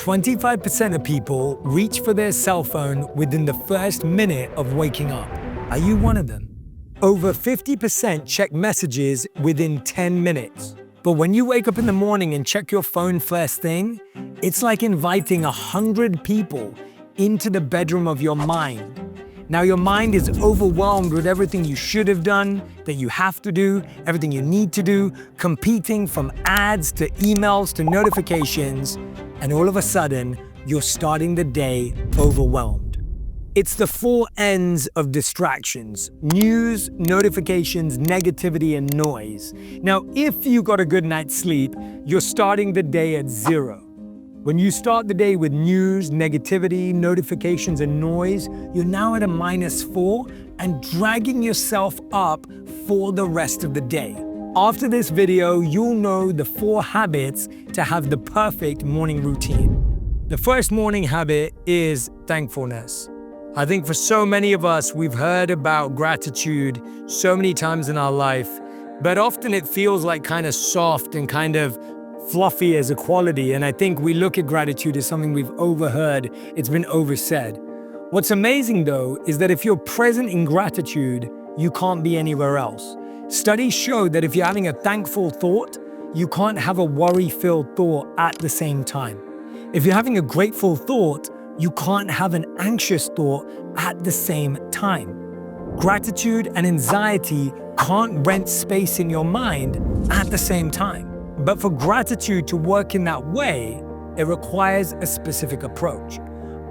25% of people reach for their cell phone within the first minute of waking up. Are you one of them? Over 50% check messages within 10 minutes. But when you wake up in the morning and check your phone first thing, it's like inviting 100 people into the bedroom of your mind. Now your mind is overwhelmed with everything you should have done, that you have to do, everything you need to do, competing from ads to emails to notifications, and all of a sudden, you're starting the day overwhelmed. It's the four N's of distractions: news, notifications, negativity, and noise. Now, if you got a good night's sleep, you're starting the day at 0. When you start the day with news, negativity, notifications, and noise, you're now at a -4 and dragging yourself up for the rest of the day. After this video, you'll know the 4 habits to have the perfect morning routine. The first morning habit is thankfulness. I think for so many of us, we've heard about gratitude so many times in our life, but often it feels like kind of soft and kind of fluffy as a quality. And I think we look at gratitude as something we've overheard, it's been oversaid. What's amazing though, is that if you're present in gratitude, you can't be anywhere else. Studies show that if you're having a thankful thought, you can't have a worry-filled thought at the same time. If you're having a grateful thought, you can't have an anxious thought at the same time. Gratitude and anxiety can't rent space in your mind at the same time. But for gratitude to work in that way, it requires a specific approach.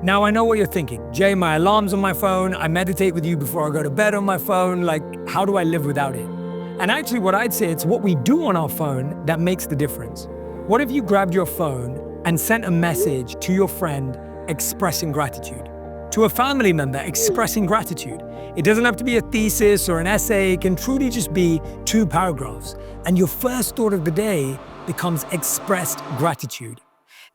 Now, I know what you're thinking. Jay, my alarm's on my phone. I meditate with you before I go to bed on my phone. Like, how do I live without it? And actually, what I'd say, it's what we do on our phone that makes the difference. What if you grabbed your phone and sent a message to your friend expressing gratitude? To a family member expressing gratitude? It doesn't have to be a thesis or an essay. It can truly just be 2 paragraphs. And your first thought of the day becomes expressed gratitude.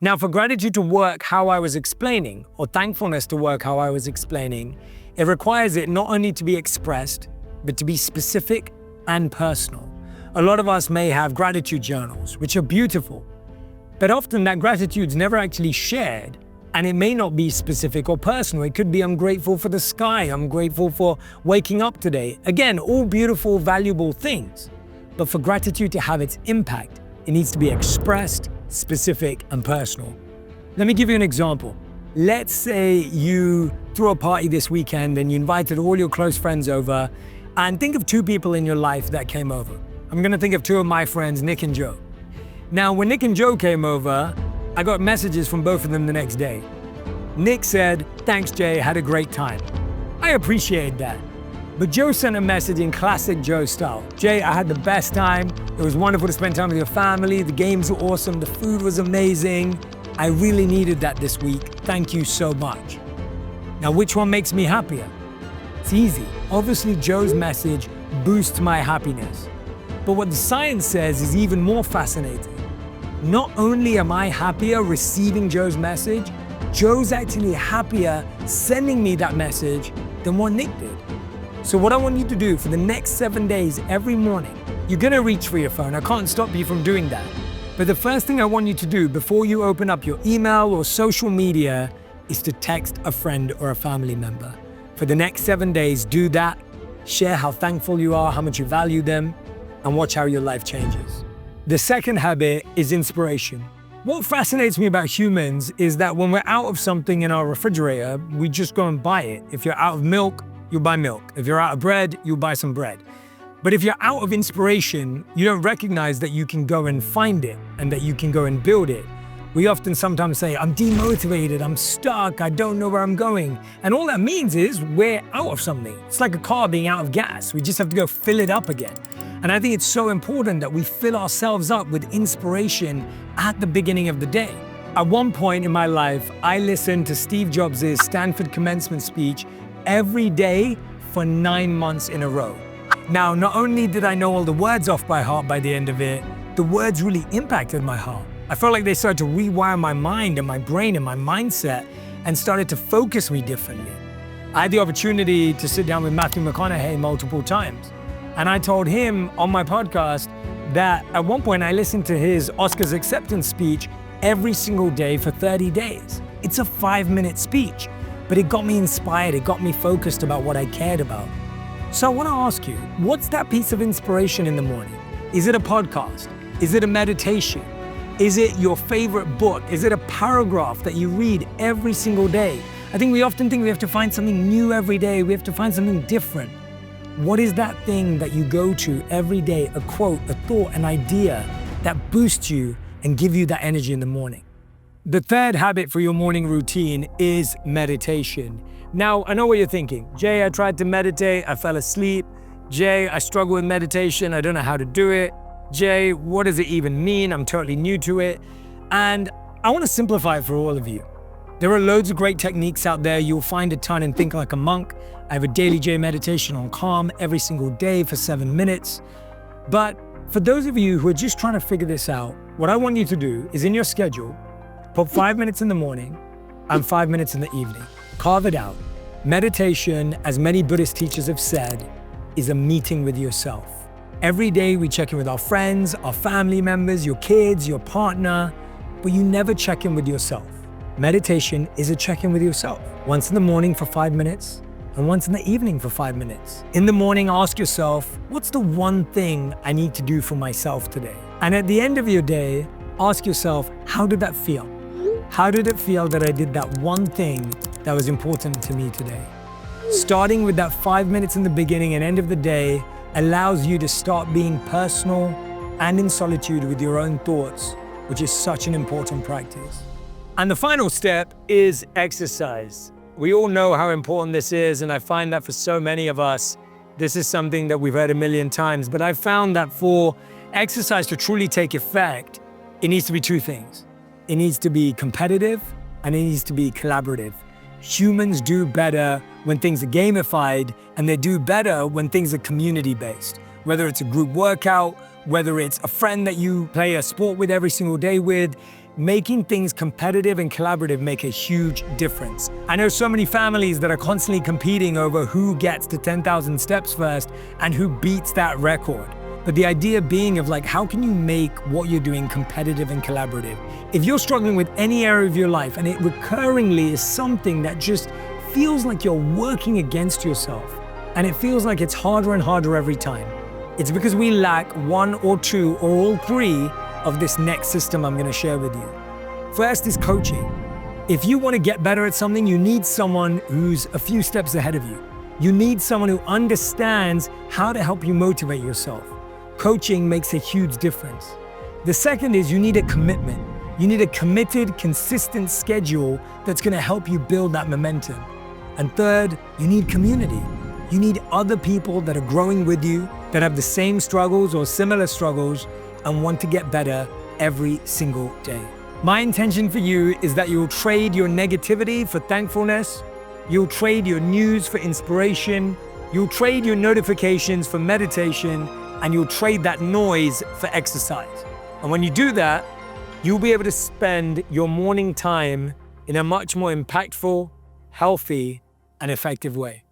Now, for gratitude to work how I was explaining, or thankfulness to work how I was explaining, it requires it not only to be expressed, but to be specific and personal. A lot of us may have gratitude journals, which are beautiful, but often that gratitude's never actually shared. And it may not be specific or personal. It could be, I'm grateful for the sky. I'm grateful for waking up today. Again, all beautiful, valuable things. But for gratitude to have its impact, it needs to be expressed, specific, and personal. Let me give you an example. Let's say you threw a party this weekend and you invited all your close friends over, and think of 2 people in your life that came over. I'm gonna think of 2 of my friends, Nick and Joe. Now, when Nick and Joe came over, I got messages from both of them the next day. Nick said, "Thanks, Jay, had a great time." I appreciate that. But Joe sent a message in classic Joe style. "Jay, I had the best time. It was wonderful to spend time with your family. The games were awesome. The food was amazing. I really needed that this week. Thank you so much." Now, which one makes me happier? It's easy. Obviously, Joe's message boosts my happiness. But what the science says is even more fascinating. Not only am I happier receiving Joe's message, Joe's actually happier sending me that message than what Nick did. So what I want you to do for the next 7 days, every morning, you're gonna reach for your phone. I can't stop you from doing that. But the first thing I want you to do before you open up your email or social media is to text a friend or a family member. For the next 7 days, do that. Share how thankful you are, how much you value them, and watch how your life changes. The second habit is inspiration. What fascinates me about humans is that when we're out of something in our refrigerator, we just go and buy it. If you're out of milk, you buy milk. If you're out of bread, you buy some bread. But if you're out of inspiration, you don't recognize that you can go and find it and that you can go and build it. We often sometimes say, I'm demotivated, I'm stuck, I don't know where I'm going. And all that means is we're out of something. It's like a car being out of gas. We just have to go fill it up again. And I think it's so important that we fill ourselves up with inspiration at the beginning of the day. At one point in my life, I listened to Steve Jobs' Stanford commencement speech every day for 9 months in a row. Now, not only did I know all the words off by heart by the end of it, the words really impacted my heart. I felt like they started to rewire my mind and my brain and my mindset and started to focus me differently. I had the opportunity to sit down with Matthew McConaughey multiple times. And I told him on my podcast that at one point I listened to his Oscars acceptance speech every single day for 30 days. It's a 5-minute speech, but it got me inspired. It got me focused about what I cared about. So I want to ask you, what's that piece of inspiration in the morning? Is it a podcast? Is it a meditation? Is it your favorite book? Is it a paragraph that you read every single day? I think we often think we have to find something new every day. We have to find something different. What is that thing that you go to every day, a quote, a thought, an idea that boosts you and give you that energy in the morning? The third habit for your morning routine is meditation. Now, I know what you're thinking. Jay, I tried to meditate, I fell asleep. Jay, I struggle with meditation, I don't know how to do it. Jay, what does it even mean? I'm totally new to it. And I want to simplify it for all of you. There are loads of great techniques out there. You'll find a ton in Think Like a Monk. I have a daily J meditation on Calm every single day for 7 minutes. But for those of you who are just trying to figure this out, what I want you to do is in your schedule, put 5 minutes in the morning and 5 minutes in the evening. Carve it out. Meditation, as many Buddhist teachers have said, is a meeting with yourself. Every day we check in with our friends, our family members, your kids, your partner, but you never check in with yourself. Meditation is a check-in with yourself. Once in the morning for 5 minutes and once in the evening for 5 minutes. In the morning, ask yourself, what's the one thing I need to do for myself today? And at the end of your day, ask yourself, how did that feel? How did it feel that I did that one thing that was important to me today? Starting with that 5 minutes in the beginning and end of the day allows you to start being personal and in solitude with your own thoughts, which is such an important practice. And the final step is exercise. We all know how important this is, and I find that for so many of us, this is something that we've heard a million times, but I've found that for exercise to truly take effect, it needs to be two things. It needs to be competitive and it needs to be collaborative. Humans do better when things are gamified, and they do better when things are community-based. Whether it's a group workout, whether it's a friend that you play a sport with every single day with, making things competitive and collaborative make a huge difference. I know so many families that are constantly competing over who gets to 10,000 steps first and who beats that record. But the idea being of like, how can you make what you're doing competitive and collaborative? If you're struggling with any area of your life and it recurringly is something that just feels like you're working against yourself and it feels like it's harder and harder every time, it's because we lack one or two or all three of this next system I'm going to share with you. First is coaching. If you want to get better at something, you need someone who's a few steps ahead of you. You need someone who understands how to help you motivate yourself. Coaching makes a huge difference. The second is you need a commitment. You need a committed, consistent schedule that's going to help you build that momentum. And third, you need community. You need other people that are growing with you, that have the same struggles or similar struggles and want to get better every single day. My intention for you is that you'll trade your negativity for thankfulness. You'll trade your news for inspiration. You'll trade your notifications for meditation, and you'll trade that noise for exercise. And when you do that, you'll be able to spend your morning time in a much more impactful, healthy, and effective way.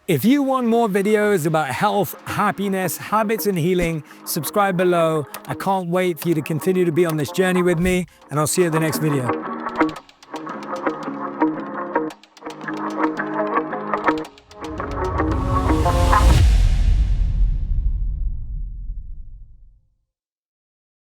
If you want more videos about health, happiness, habits, and healing, subscribe below. I can't wait for you to continue to be on this journey with me, and I'll see you in the next video.